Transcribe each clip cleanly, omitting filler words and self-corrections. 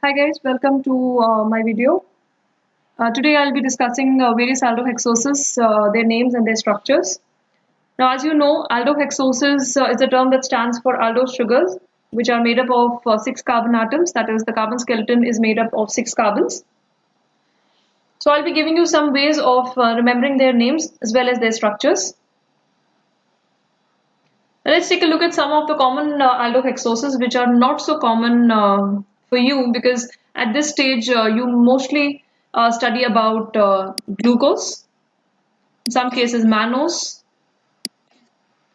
Hi guys, welcome to my video. Today I'll be discussing various aldohexoses, their names and their structures. Now as you know, aldohexoses is a term that stands for aldose sugars, which are made up of 6 carbon atoms, that is the carbon skeleton is made up of 6 carbons. So I'll be giving you some ways of remembering their names as well as their structures. Now let's take a look at some of the common aldohexoses which are not so common for you because at this stage you mostly study about glucose, in some cases mannose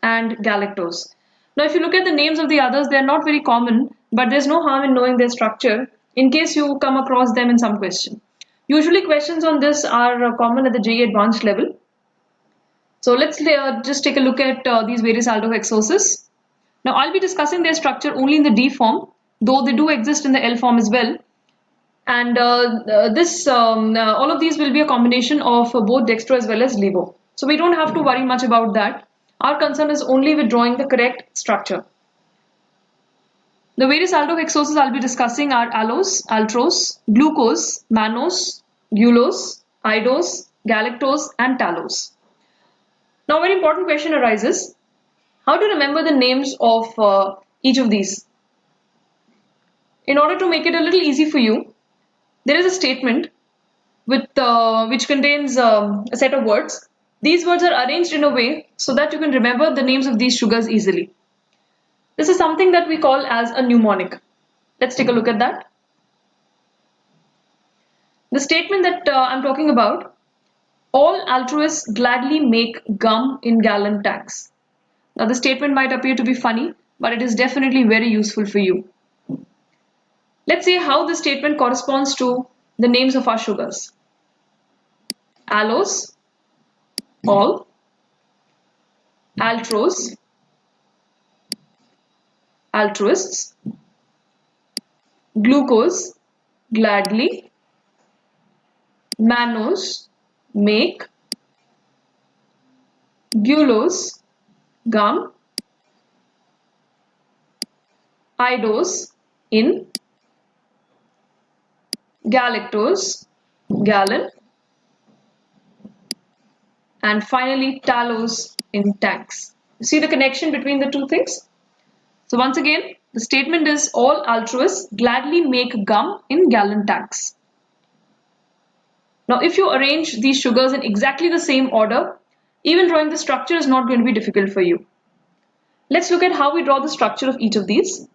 and galactose. Now if you look at the names of the others, they are not very common, but there's no harm in knowing their structure in case you come across them in some question. Usually questions on this are common at the JEE advanced level. So let's just take a look at these various aldohexoses. Now I'll be discussing their structure only in the D form, though they do exist in the L form as well. And all of these will be a combination of both dextro as well as levo. So we don't have to worry much about that. Our concern is only with drawing the correct structure. The various aldohexoses I'll be discussing are allose, altrose, glucose, mannose, gulose, idose, galactose, and talose. Now, a very important question arises: how to remember the names of each of these? In order to make it a little easy for you, there is a statement which contains a set of words. These words are arranged in a way so that you can remember the names of these sugars easily. This is something that we call as a mnemonic. Let's take a look at that. The statement that I'm talking about: all altruists gladly make gum in gallon tanks. Now, the statement might appear to be funny, but it is definitely very useful for you. Let's see how this statement corresponds to the names of our sugars. Allose, all, altrose, altruists, glucose, gladly, mannose, make, gulose, gum, idose, in, galactose, gallon, and finally talose, in tanks. You see the connection between the two things? So once again, the statement is all altruists gladly make gum in gallon tanks. Now if you arrange these sugars in exactly the same order, even drawing the structure is not going to be difficult for you. Let's look at how we draw the structure of each of these.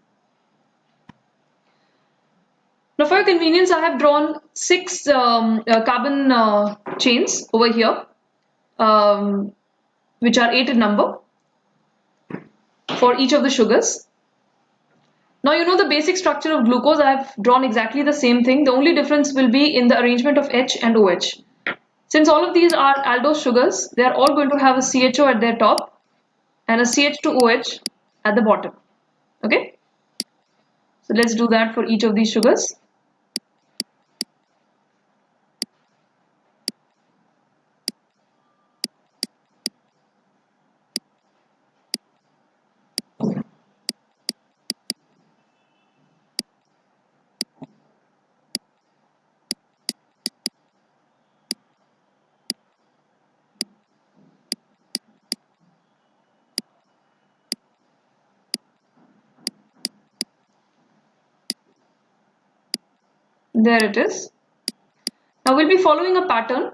Now for your convenience, I have drawn 6 carbon chains over here, which are 8 in number for each of the sugars. Now you know the basic structure of glucose. I have drawn exactly the same thing. The only difference will be in the arrangement of H and OH. Since all of these are aldose sugars, they are all going to have a CHO at their top and a CH2OH at the bottom. Okay? So let's do that for each of these sugars. There it is. Now we'll be following a pattern.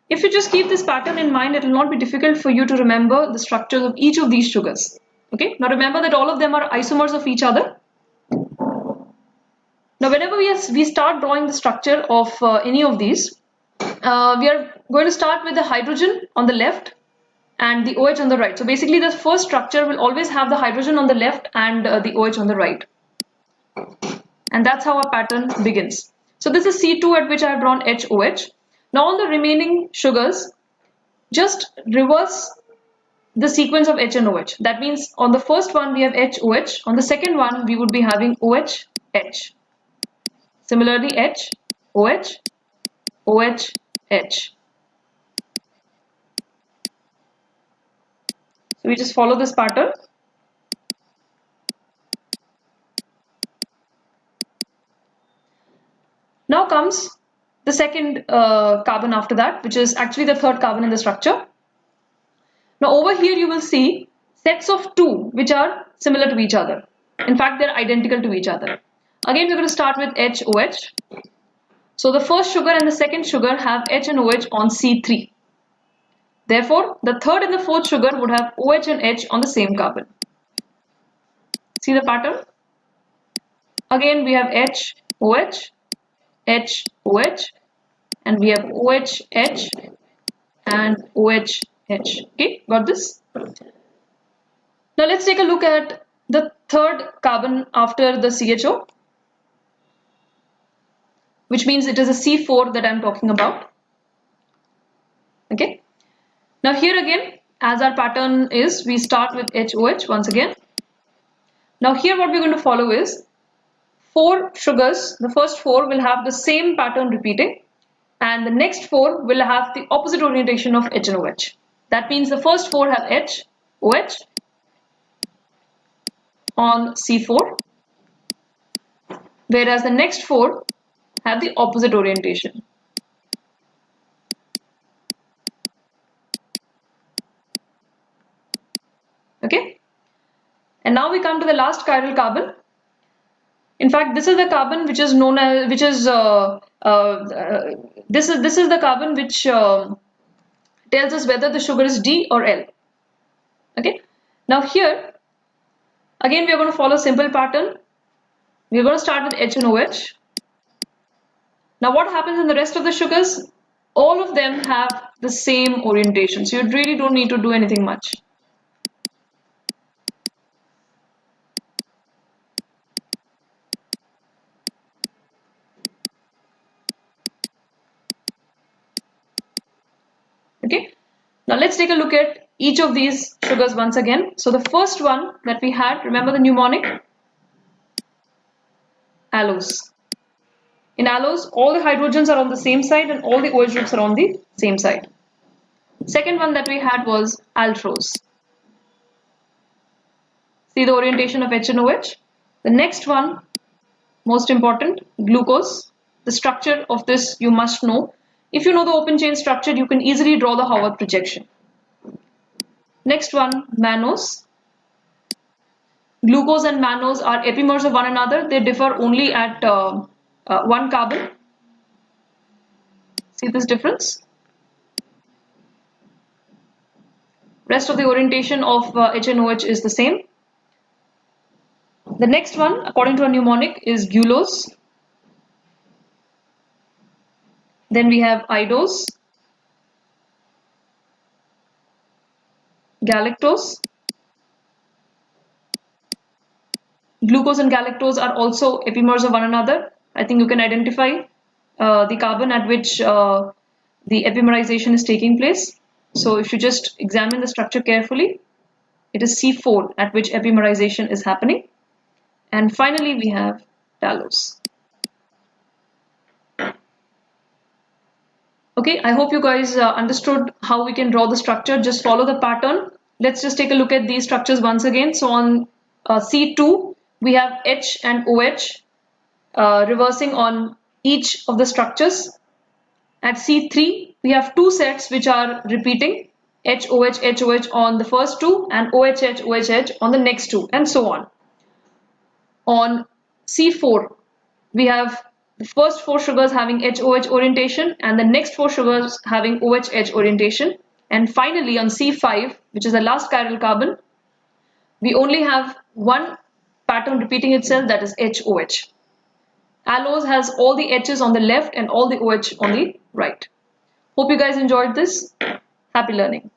If you just keep this pattern in mind, it will not be difficult for you to remember the structures of each of these sugars. Okay, now remember that all of them are isomers of each other. Now whenever we start drawing the structure of any of these, we are going to start with the hydrogen on the left and the OH on the right. So basically the first structure will always have the hydrogen on the left and the OH on the right. And that's how our pattern begins. So this is C2 at which I have drawn HOH. Now on the remaining sugars, just reverse the sequence of H and OH. That means on the first one we have HOH, on the second one we would be having OH, H. Similarly H, OH, OH, H. So we just follow this pattern. Now comes the second carbon after that, which is actually the third carbon in the structure. Now over here you will see sets of two which are similar to each other. In fact, they're identical to each other. Again, we're going to start with HOH. So the first sugar and the second sugar have H and OH on C3. Therefore, the third and the fourth sugar would have OH and H on the same carbon. See the pattern? Again, we have H, OH, H, OH, and we have OH, H, and OH, H. Okay, got this? Now let's take a look at the third carbon after the CHO, which means it is a C4 that I'm talking about. Okay. Now here again, as our pattern is, we start with HOH once again. Now here what we're going to follow is 4 sugars. The first 4 will have the same pattern repeating, and the next 4 will have the opposite orientation of H and OH. That means the first 4 have H, OH on C4, whereas the next 4 have the opposite orientation. Okay, and now we come to the last chiral carbon. In fact, this is the carbon which is known as this is the carbon which tells us whether the sugar is D or L. Okay, now here again we are going to follow a simple pattern. We are going to start with H and OH. Now what happens in the rest of the sugars? All of them have the same orientation, so you really don't need to do anything much. Okay, now let's take a look at each of these sugars once again. So the first one that we had, remember the mnemonic? Allose. In allose, all the hydrogens are on the same side and all the OH groups are on the same side. Second one that we had was altrose. See the orientation of H and OH? The next one, most important, glucose. The structure of this you must know. If you know the open chain structure, you can easily draw the Haworth projection. Next one, mannose. Glucose and mannose are epimers of one another. They differ only at one carbon. See this difference? Rest of the orientation of H and OH is the same. The next one, according to a mnemonic, is gulose. Then we have idose, galactose. Glucose and galactose are also epimers of one another. I think you can identify the carbon at which the epimerization is taking place. So if you just examine the structure carefully, it is C4 at which epimerization is happening. And finally we have talose. Okay, I hope you guys understood how we can draw the structure. Just follow the pattern. Let's just take a look at these structures once again. So on C2, we have H and OH reversing on each of the structures. At C3, we have 2 sets which are repeating, HOH, HOH on the first 2 and OHH, OHH on the next 2, and so on. On C4, we have the first 4 sugars having HOH orientation and the next 4 sugars having OHH orientation. And finally on C5, which is the last chiral carbon, we only have one pattern repeating itself, that is HOH. Allose has all the H's on the left and all the OH on the right. Hope you guys enjoyed this. Happy learning.